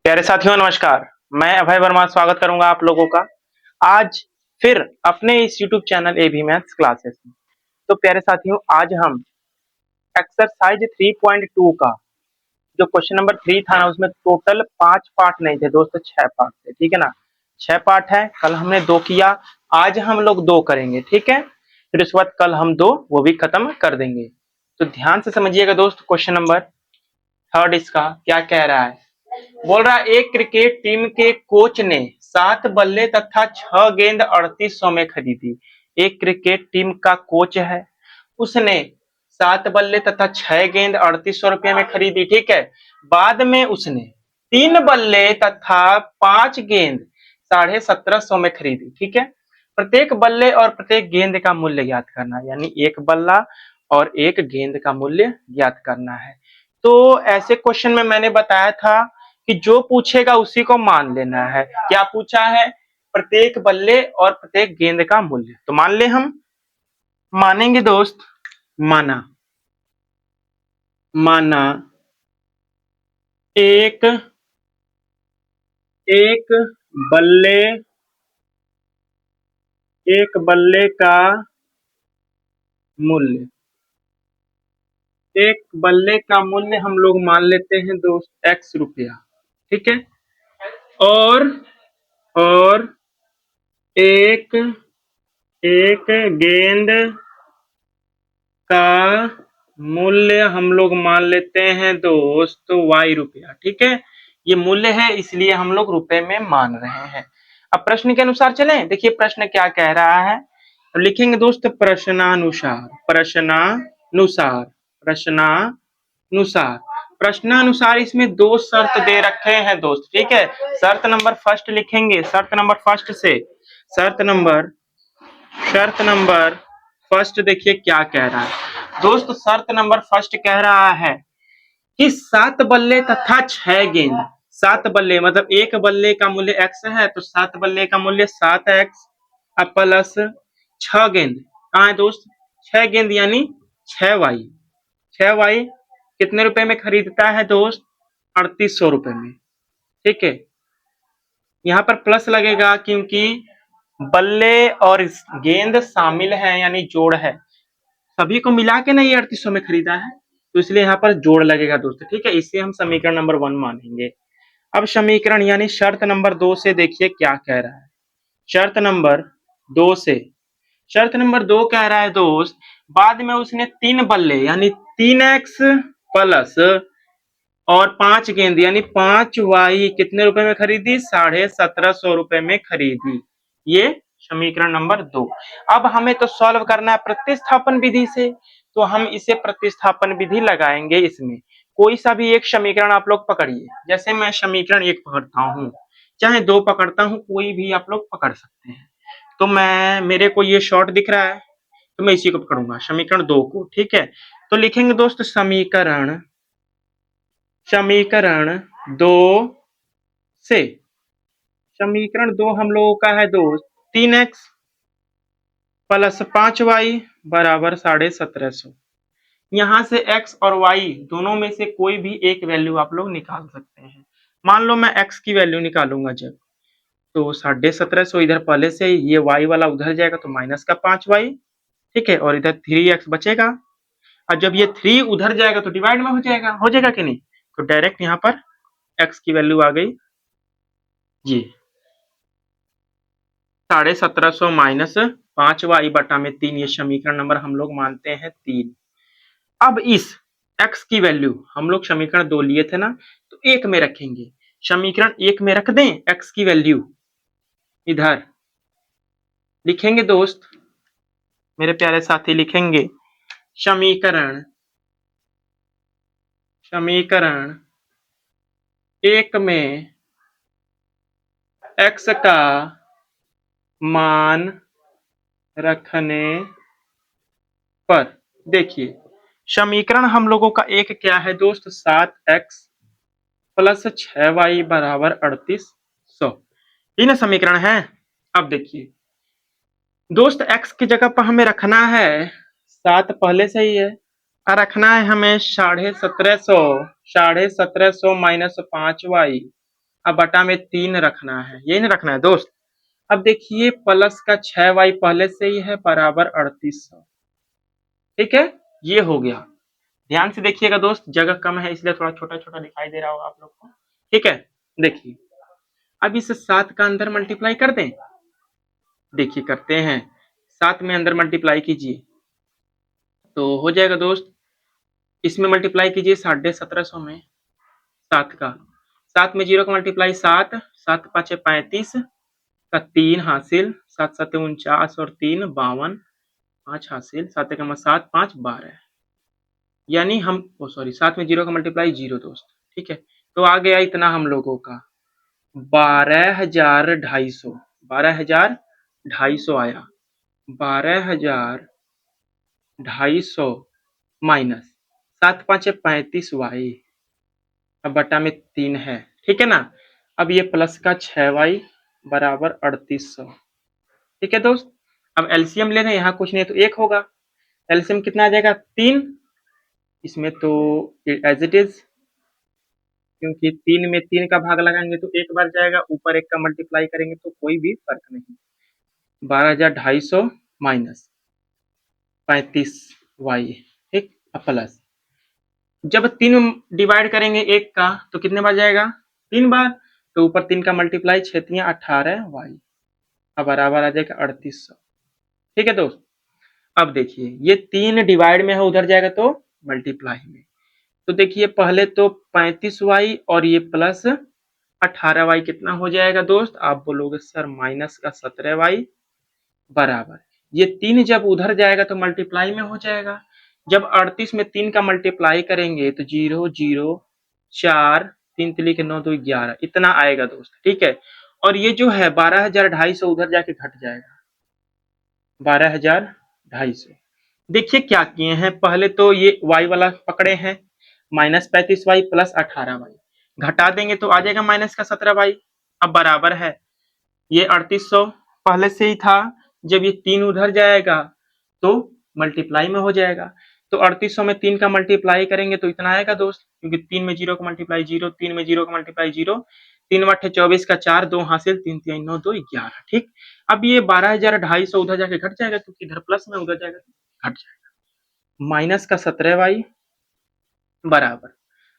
प्यारे साथियों नमस्कार। मैं अभय वर्मा स्वागत करूंगा आप लोगों का आज फिर अपने इस YouTube चैनल ए भी मैथ्स क्लासेस में। तो प्यारे साथियों आज हम एक्सरसाइज 3.2 का जो क्वेश्चन नंबर 3 था ना उसमें टोटल 5 पार्ट नहीं थे दोस्तों, 6 पार्ट थे। ठीक है ना, 6 पार्ट है। कल हमने 2 किया, आज हम लोग 2 करेंगे। ठीक है, फिर उसके बाद कल हम 2 वो भी खत्म कर देंगे। तो ध्यान से समझिएगा दोस्त, क्वेश्चन नंबर थर्ड इसका क्या कह रहा है। बोल रहा है एक क्रिकेट टीम के कोच ने 7 बल्ले तथा 6 गेंद 3800 में खरीदी। एक क्रिकेट टीम का कोच है, उसने 7 बल्ले तथा 6 गेंद 3800 रुपये में खरीदी। ठीक है, बाद में उसने 3 बल्ले तथा 5 गेंद 1750 में खरीदी। ठीक है, प्रत्येक बल्ले और प्रत्येक गेंद का मूल्य ज्ञात करना, यानी एक बल्ला और एक गेंद का मूल्य ज्ञात करना है। तो ऐसे क्वेश्चन में मैंने बताया था कि जो पूछेगा उसी को मान लेना है। क्या पूछा है? प्रत्येक बल्ले और प्रत्येक गेंद का मूल्य। तो मान ले, हम मानेंगे दोस्त। माना माना एक एक बल्ले एक बल्ले का मूल्य, एक बल्ले का मूल्य हम लोग मान लेते हैं दोस्त x रुपया। ठीक है, और और एक एक गेंद का मूल्य हम लोग मान लेते हैं दोस्त y रुपया। ठीक है, ये मूल्य है इसलिए हम लोग रुपए में मान रहे हैं। अब प्रश्न के अनुसार चलें। देखिए प्रश्न क्या कह रहा है, तो लिखेंगे दोस्त प्रश्नानुसार। प्रश्नानुसार प्रश्नानुसार प्रश्नानुसार इसमें 2 शर्त दे रखे हैं दोस्त। ठीक है, शर्त नंबर फर्स्ट लिखेंगे। शर्त नंबर फर्स्ट से शर्त नंबर फर्स्ट देखिए क्या कह रहा है दोस्त। शर्त नंबर फर्स्ट कह रहा है कि 7 बल्ले तथा 6 गेंद। 7 बल्ले मतलब एक बल्ले का मूल्य x है, तो 7 बल्ले का मूल्य 7x प्लस 6 गेंद। कहाँ है दोस्त? 6 गेंद यानी 6y। 6y कितने रुपए में खरीदता है दोस्त? 3800 रुपए में। ठीक है, यहाँ पर प्लस लगेगा क्योंकि बल्ले और गेंद शामिल है, यानी जोड़ है। सभी को मिला के नहीं 3800 में खरीदा है, तो इसलिए यहाँ पर जोड़ लगेगा दोस्तों। ठीक है, इसे हम समीकरण नंबर 1 मानेंगे। अब समीकरण यानी शर्त नंबर 2 से देखिए क्या कह रहा है। शर्त नंबर 2 से शर्त नंबर 2 कह रहा है दोस्त, बाद में उसने 3 बल्ले यानी 3x प्लस और 5 गेंद यानी 5y कितने रुपए में खरीदी? 1750 रुपए में खरीदी। ये समीकरण नंबर 2। अब हमें तो सॉल्व करना है प्रतिस्थापन विधि से, तो हम इसे प्रतिस्थापन विधि लगाएंगे। इसमें कोई सा भी एक समीकरण आप लोग पकड़िए। जैसे मैं समीकरण 1 पकड़ता हूँ, चाहे 2 पकड़ता हूँ, कोई भी आप लोग पकड़ सकते हैं। तो मेरे को ये शॉर्ट दिख रहा है, तो मैं इसी को पकड़ूंगा, समीकरण 2 को। ठीक है, तो लिखेंगे दोस्त समीकरण 2 से। समीकरण 2 हम लोगों का है दोस्त 3x प्लस 5y बराबर 1750। यहाँ से x और y दोनों में से कोई भी एक वैल्यू आप लोग निकाल सकते हैं। मान लो मैं x की वैल्यू निकालूंगा जब, तो 1750 इधर पहले से ये y वाला उधर जाएगा तो माइनस का 5y। ठीक है, और इधर 3x बचेगा, और जब ये 3 उधर जाएगा तो डिवाइड में हो जाएगा कि नहीं? तो डायरेक्ट यहाँ पर x की वैल्यू आ गई ये 1750 माइनस 5y बटा में 3। ये समीकरण नंबर हम लोग मानते हैं 3। अब इस x की वैल्यू हम लोग समीकरण 2 लिए थे ना, तो 1 में रखेंगे। समीकरण 1 में रख दें x की वैल्यू, इधर लिखेंगे दोस्त मेरे प्यारे साथी, लिखेंगे समीकरण 1 में x का मान रखने पर देखिए समीकरण हम लोगों का एक क्या है दोस्त, 7x प्लस 6y बराबर 3800। ये ना समीकरण है। अब देखिए दोस्त x की जगह पर हमें रखना है 7 पहले से ही है, और रखना है हमें 1750 माइनस 5y अब बटा में 3 रखना है, यही नहीं रखना है दोस्त। अब देखिए प्लस का 6y पहले से ही है बराबर 3800। ठीक है, ये हो गया। ध्यान से देखिएगा दोस्त, जगह कम है इसलिए थोड़ा छोटा छोटा दिखाई दे रहा होगा आप लोग को। ठीक है, देखिए अब इस 7 का अंदर मल्टीप्लाई कर दें। देखिए करते हैं, 7 में अंदर मल्टीप्लाई कीजिए तो हो जाएगा दोस्त। इसमें मल्टीप्लाई कीजिए 1750 में 7 का, 7 में 0 का मल्टीप्लाई 7, 7 5 35 का 3 हासिल, 7 7 49 और 3 52, 5 हासिल, 7 का 7 5 12। यानी हम सॉरी 7 में 0 का मल्टीप्लाई 0 दोस्त। ठीक है, तो आ गया इतना हम लोगों का 12,250, 12,250 आया। 12,250 माइनस 7 5 35y, अब बटा में 3 है। ठीक है ना, अब ये प्लस का 6y बराबर 3800। ठीक है दोस्त, अब एलसीएम ले रहे हैं, यहाँ कुछ नहीं है तो 1 होगा। एलसीएम कितना आ जाएगा 3, इसमें तो एज इट इज, क्योंकि 3 में 3 का भाग लगाएंगे तो 1 बार जाएगा, ऊपर 1 का मल्टीप्लाई करेंगे तो कोई भी फर्क नहीं। 12,250 माइनस 35y, ठीक, प्लस जब 3 डिवाइड करेंगे 1 का तो कितने बार जाएगा 3 बार, तो ऊपर 3 का मल्टीप्लाई 6 18y, अब बराबर आ जाएगा 3800। ठीक है दोस्त, अब देखिए ये 3 डिवाइड में है, उधर जाएगा तो मल्टीप्लाई में। तो देखिए पहले तो 35y और ये प्लस 18y कितना हो जाएगा दोस्त, आप बोलोगे सर माइनस का 17y बराबर, ये 3 जब उधर जाएगा तो मल्टीप्लाई में हो जाएगा। जब 38 में 3 का मल्टीप्लाई करेंगे तो 0 0 4 3 3 के 9 2 11 इतना आएगा दोस्त। ठीक है, और ये जो है 12,250 उधर जाके घट जाएगा 12,250। देखिए क्या किए हैं, पहले तो ये y वाला पकड़े हैं -35y प्लस 18y, घटा देंगे तो आ जाएगा माइनस का 17y, अब बराबर है ये 3800 पहले से ही था। जब ये 3 उधर जाएगा तो मल्टीप्लाई में हो जाएगा, तो 3800 में 3 का मल्टीप्लाई करेंगे तो इतना आएगा दोस्त, क्योंकि 3 में 0 का मल्टीप्लाई 0, 3 में 0 का मल्टीप्लाई 0, 3 8 24 का 4, 2 हासिल, 3 3 9 2 11। ठीक, अब ये 12,250 उधर जाके घट जाएगा, क्योंकि इधर प्लस में उधर जाएगा तो घट जाएगा, माइनस का 17y बराबर,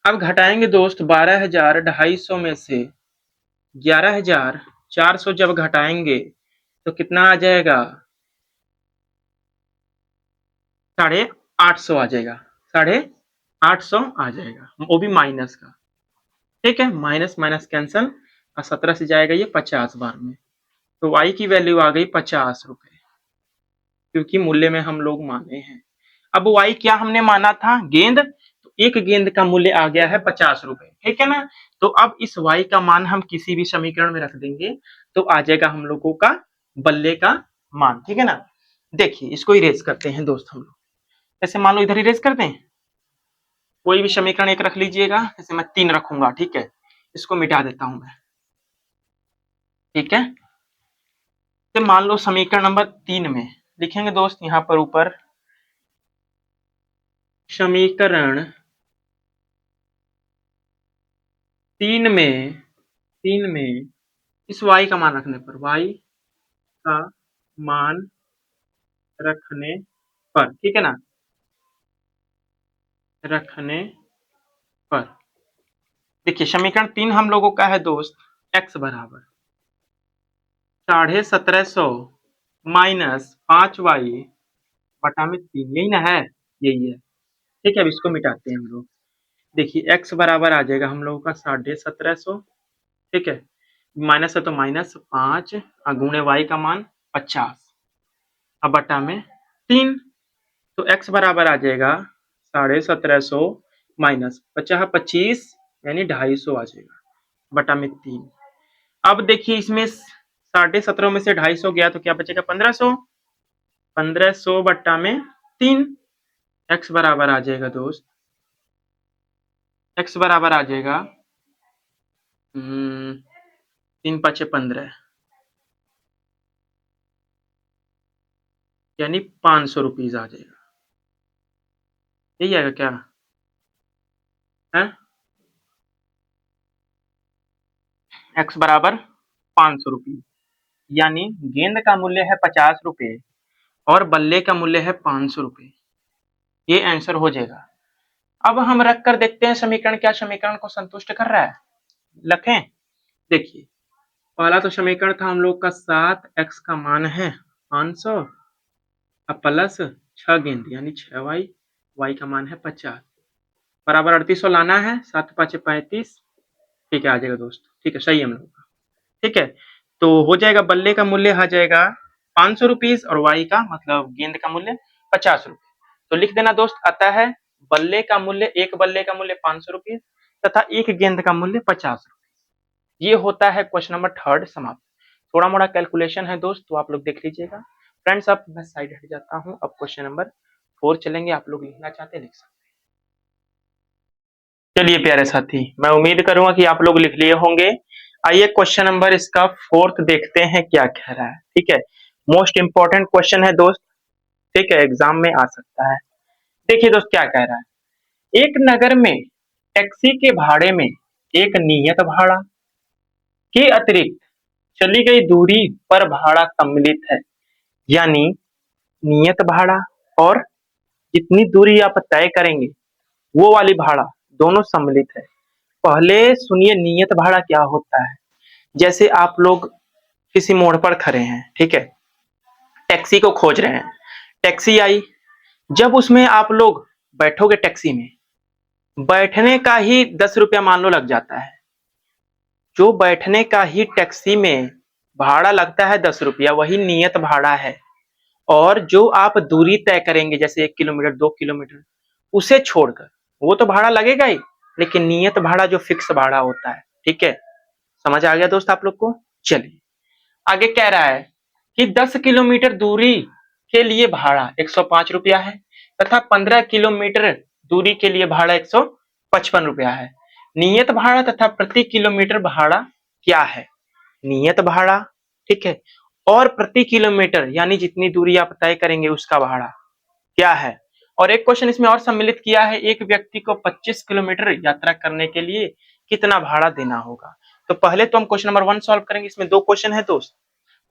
अब घटाएंगे दोस्त 12,250 में से 11,400 जब घटाएंगे तो कितना आ जाएगा 850 आ जाएगा, 850 आ जाएगा, वो भी माइनस का। ठीक है, माइनस माइनस कैंसल और 17 से जाएगा ये 50 बार में, तो y की वैल्यू आ गई 50 रुपए, क्योंकि मूल्य में हम लोग माने हैं। अब y क्या हमने माना था गेंद, तो एक गेंद का मूल्य आ गया है 50 रुपए। ठीक है ना, तो अब इस y का मान हम किसी भी समीकरण में रख देंगे तो आ जाएगा हम लोगों का बल्ले का मान। ठीक है ना, देखिए इसको इरेज करते हैं दोस्त हम लोग, जैसे मान लो इधर इरेज कर दें, कोई भी समीकरण एक रख लीजिएगा, जैसे मैं 3 रखूंगा। ठीक है, इसको मिटा देता हूं मैं। ठीक है, तो मान लो समीकरण नंबर 3 में लिखेंगे दोस्त, यहां पर ऊपर समीकरण 3 में इस y का मान रखने पर, y का मान रखने पर, ठीक है ना, रखने पर देखिए समीकरण 3 हम लोगों का है दोस्त, x बराबर 1750 माइनस 5y बटा में 3, यही ना है, यही है। ठीक है, अब इसको मिटाते हैं हम लोग। देखिए x बराबर आ जाएगा हम लोगों का 1750, ठीक है, माइनस है तो माइनस 5 गुणे y का मान 50, अब बटा में 3, तो x बराबर आ जाएगा 1750 माइनस 50 25 यानी 250 आ जाएगा बटा में 3। अब देखिए इसमें 1750 में से 250 गया तो क्या बचेगा 1500, 1500 बटा में 3, x बराबर आ जाएगा दोस्त, x बराबर आ जाएगा 3 5 15 यानी 500 रुपीज आ जाएगा, यही आएगा क्या है? x बराबर 500 रुपये, यानी गेंद का मूल्य है 50 रुपये और बल्ले का मूल्य है 500 रुपये। ये आंसर हो जाएगा। अब हम रख कर देखते हैं समीकरण क्या समीकरण को संतुष्ट कर रहा है। लिखें, देखिए पहला तो समीकरण था हम लोग का 7x का मान है 500 प्लस 6 गेंद यानी 6y, y का मान है 50 बराबर 3800 लाना है, 7 5 35। ठीक है, आ जाएगा दोस्त। ठीक है, सही है हम लोग का। ठीक है, तो हो जाएगा बल्ले का मूल्य आ जाएगा 500 रुपीज और वाई का मतलब गेंद का मूल्य 50 रुपये। तो लिख देना दोस्त, आता है बल्ले का मूल्य, एक बल्ले का मूल्य 500 रुपीज तथा एक गेंद का मूल्य 50 रुपये। ये होता है क्वेश्चन नंबर 3 समाप्त। थोड़ा मोड़ा कैलकुलेशन है दोस्त, तो आप लोग देख लीजिएगा। फ्रेंड्स, अब मैं साइड हट जाता हूँ। अब क्वेश्चन नंबर 4 चलेंगे। आप लोग लिखना चाहते हैं लिख सकते हैं। चलिए प्यारे साथी, मैं उम्मीद करूंगा कि आप लोग लिख लिए होंगे। आइए क्वेश्चन नंबर इसका 4 देखते हैं क्या कह रहा है। ठीक है, मोस्ट इंपॉर्टेंट क्वेश्चन है दोस्त। ठीक है, एग्जाम में आ सकता है। देखिए दोस्त क्या कह रहा है, एक नगर में टैक्सी के भाड़े में एक नियत भाड़ा के अतिरिक्त चली गई दूरी पर भाड़ा सम्मिलित है। यानी नियत भाड़ा और जितनी दूरी आप तय करेंगे वो वाली भाड़ा दोनों सम्मिलित है। पहले सुनिए नियत भाड़ा क्या होता है। जैसे आप लोग किसी मोड़ पर खड़े हैं, ठीक है, टैक्सी को खोज रहे हैं, टैक्सी आई, जब उसमें आप लोग बैठोगे टैक्सी में, बैठने का ही 10 रुपया मान लो लग जाता है। जो बैठने का ही टैक्सी में भाड़ा लगता है 10 रुपया, वही नियत भाड़ा है। और जो आप दूरी तय करेंगे जैसे 1 किलोमीटर 2 किलोमीटर, उसे छोड़कर वो तो भाड़ा लगेगा ही, लेकिन नियत भाड़ा जो फिक्स भाड़ा होता है। ठीक है, समझ आ गया दोस्त आप लोग को। चलिए आगे कह रहा है कि 10 किलोमीटर दूरी के लिए भाड़ा 105 रुपया है तथा 15 किलोमीटर दूरी के लिए भाड़ा 155 रुपया है। नियत भाड़ा तथा प्रति किलोमीटर भाड़ा क्या है? नियत भाड़ा, ठीक है, और प्रति किलोमीटर यानी जितनी दूरी आप तय करेंगे उसका भाड़ा क्या है। और एक क्वेश्चन इसमें और सम्मिलित किया है, एक व्यक्ति को 25 किलोमीटर यात्रा करने के लिए कितना भाड़ा देना होगा। तो पहले तो हम क्वेश्चन नंबर 1 सॉल्व करेंगे। इसमें 2 क्वेश्चन है दोस्त।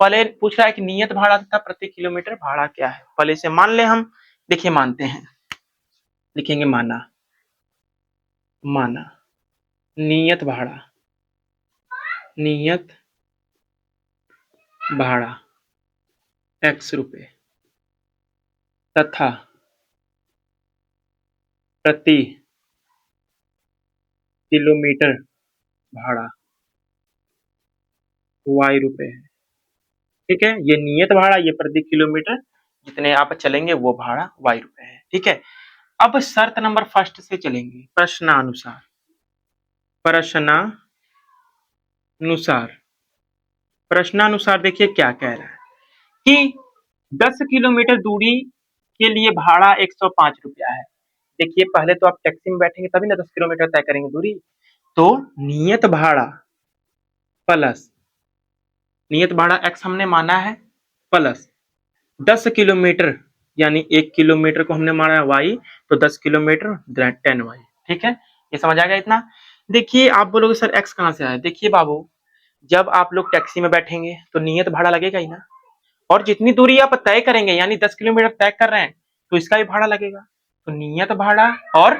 पहले पूछ रहा है कि नियत भाड़ा तथा प्रति किलोमीटर भाड़ा क्या है। पहले इसे मान ले हम। देखिए मानते हैं, लिखेंगे माना, माना नियत भाड़ा, नियत भाड़ा x रुपए तथा प्रति किलोमीटर भाड़ा y रुपए है। ठीक है, ये नियत भाड़ा, ये प्रति किलोमीटर जितने आप चलेंगे वो भाड़ा y रुपए है। ठीक है, अब शर्त नंबर 1 से चलेंगे। प्रश्नानुसार, प्रश्नानुसार, प्रश्नानुसार देखिए क्या कह रहा है कि 10 किलोमीटर दूरी के लिए भाड़ा 105 रुपया है। देखिए पहले तो आप टैक्सी में बैठेंगे तभी ना 10 किलोमीटर तय करेंगे दूरी। तो नियत भाड़ा प्लस नियत भाड़ा x हमने माना है प्लस 10 किलोमीटर यानी 1 किलोमीटर को हमने माना y, तो 10 किलोमीटर 10y। ठीक है, ये समझ आ गया इतना। देखिए आप बोलोगे सर x कहां से आया। देखिए बाबू, जब आप लोग टैक्सी में बैठेंगे तो नियत भाड़ा लगेगा ही ना, और जितनी दूरी आप तय करेंगे यानी 10 किलोमीटर तय कर रहे हैं तो इसका भी भाड़ा लगेगा। तो नियत भाड़ा और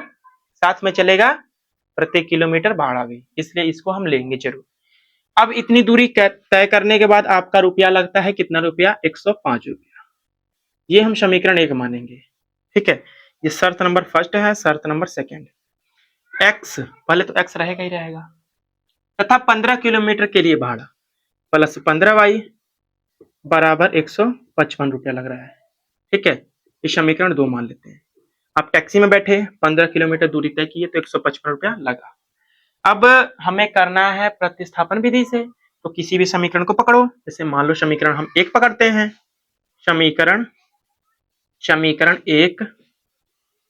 साथ में चलेगा प्रति किलोमीटर भाड़ा भी, इसलिए इसको हम लेंगे जरूर। अब इतनी दूरी तय करने के बाद आपका रुपया लगता है कितना रुपया, 105 रुपया। ये हम समीकरण 1 मानेंगे। ठीक है, ये शर्त नंबर 1 है। शर्त नंबर 2, x पहले तो x रहेगा ही रहेगा तथा 15 किलोमीटर के लिए भाड़ा प्लस 15y बराबर 155 रुपया लग रहा है। ठीक है, ये समीकरण 2 मान लेते हैं। आप टैक्सी में बैठे 15 किलोमीटर दूरी तय किए तो 155 रुपया लगा। अब हमें करना है प्रतिस्थापन विधि से, तो किसी भी समीकरण को पकड़ो। जैसे मान लो समीकरण हम 1 पकड़ते हैं, समीकरण 1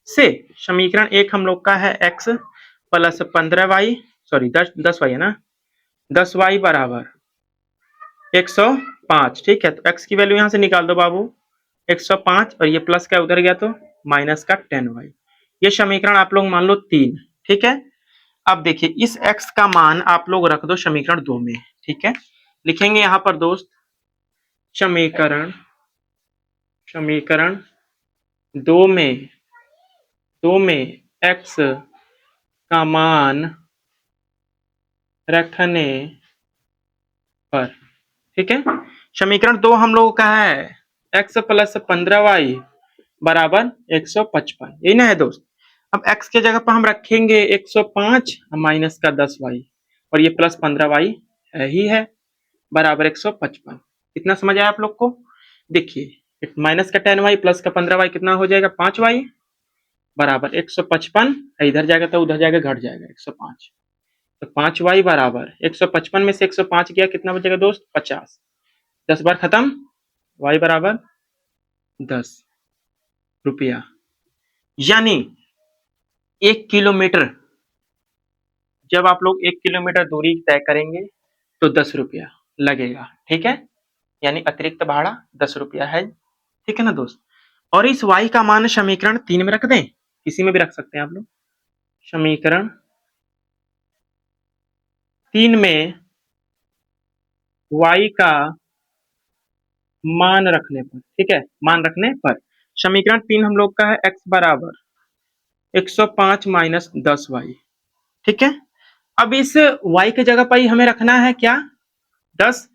से, समीकरण 1 हम लोग का है x plus 15y, sorry 10y है ना, 10y बराबर 105। ठीक है, तो x की वैल्यू यहां से निकाल दो बाबू, 105, और ये प्लस का उधर गया तो माइनस का 10y। ये समीकरण आप लोग मान लो 3। ठीक है, अब देखिए इस x का मान आप लोग रख दो समीकरण 2 में, ठीक है। लिखेंगे यहाँ पर दोस्त समीकरण समीकरण 2 में x का मान रखने पर, ठीक है। समीकरण 2 हम लोगों का है x प्लस 15y बराबर 155, यही ना है दोस्त। अब x के जगह पर हम रखेंगे 105 माइनस का 10y और ये प्लस 15y है ही है बराबर 155। कितना समझ आया आप लोग को? देखिए माइनस का 10y प्लस का 15y कितना हो जाएगा 5y बराबर 155, इधर जाएगा तो उधर जाएगा घट जाएगा 105, तो 5y बराबर 155 में से 105 गया कितना बचेगा दोस्त 50, 10 बार खत्म, y बराबर 10 रुपया। यानी 1 किलोमीटर, जब आप लोग 1 किलोमीटर दूरी तय करेंगे तो 10 रुपया लगेगा, ठीक है। यानी अतिरिक्त भाड़ा 10 रुपया है, ठीक है ना दोस्त। और इस y का मान समीकरण 3 में रख दें, किसी में भी रख सकते हैं आप लोग। समीकरण 3 में y का मान रखने पर, ठीक है, मान रखने पर समीकरण 3 हम लोग का है x बराबर 105 माइनस 10y, ठीक है। अब इस y की जगह पर हमें रखना है क्या 10,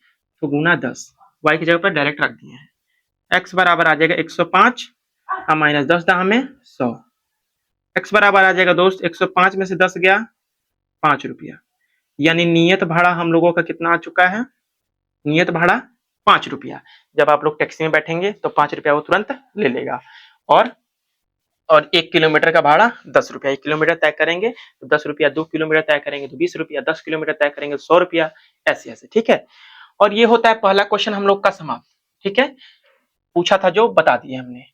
तो गुना 10 y की जगह पर डायरेक्ट रख दिए हैं। x बराबर आ जाएगा 105 माइनस 10 था हमें 100, x बराबर आ जाएगा दोस्त 105 में से 10 गया 5 रुपया। यानी नियत भाड़ा हम लोगों का कितना आ चुका है, नियत भाड़ा 5 रुपया। जब आप लोग टैक्सी में बैठेंगे तो 5 रुपया वो तुरंत ले लेगा। और 1 किलोमीटर का भाड़ा 10 रुपया, 1 किलोमीटर तय करेंगे तो 10 रुपया, 2 किलोमीटर तय करेंगे तो 20 रुपया, 10 किलोमीटर तय करेंगे तो 100 रुपया, ऐसे ऐसे, ठीक है। और ये होता है पहला क्वेश्चन हम लोग का समाप्त, ठीक है। पूछा था जो बता दिए हमने।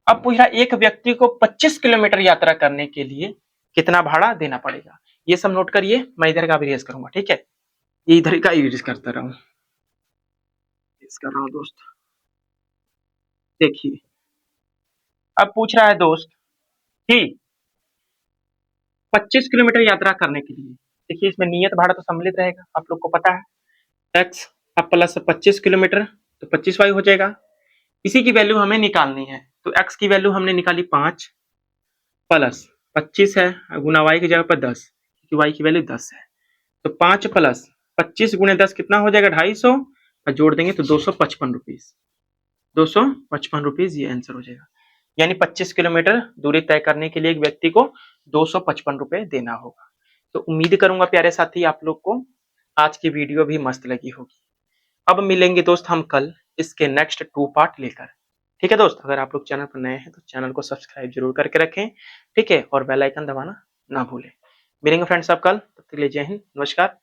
अब पूछ रहा एक व्यक्ति को 25 किलोमीटर यात्रा करने के लिए कितना भाड़ा देना पड़ेगा, ये सब नोट करिए। मैं इधर का भी रेस करूंगा, ठीक है, ये इधर का यूज करता रहूं, कर रहा हूँ दोस्त। देखिए अब पूछ रहा है दोस्त कि 25 किलोमीटर यात्रा करने के लिए, देखिए इसमें नियत भाड़ा तो सम्मिलित रहेगा, आप लोग को पता है x अब प्लस 25 किलोमीटर तो 25y हो जाएगा। इसी की वैल्यू हमें निकालनी है, तो x की वैल्यू हमने निकाली 5 प्लस 25 है गुना y की जगह पर 10, क्योंकि y की वैल्यू 10 है, तो 5 प्लस 25 गुणे 10 कितना हो जाएगा 250 और जोड़ देंगे तो 255 रुपीज, 255 रुपीज ये आंसर हो जाएगा। यानी 25 किलोमीटर दूरी तय करने के लिए एक व्यक्ति को 255 रुपए देना होगा। तो उम्मीद करूंगा प्यारे साथी आप लोग को आज की वीडियो भी मस्त लगी होगी। अब मिलेंगे दोस्त हम कल इसके नेक्स्ट 2 पार्ट लेकर, ठीक है दोस्त। अगर आप लोग चैनल पर नए हैं तो चैनल को सब्सक्राइब जरूर करके रखें, ठीक है, और बेल आइकन दबाना ना भूलें। मिलेंगे फ्रेंड्स आप कल, तब तक के लिए जय हिंद, नमस्कार।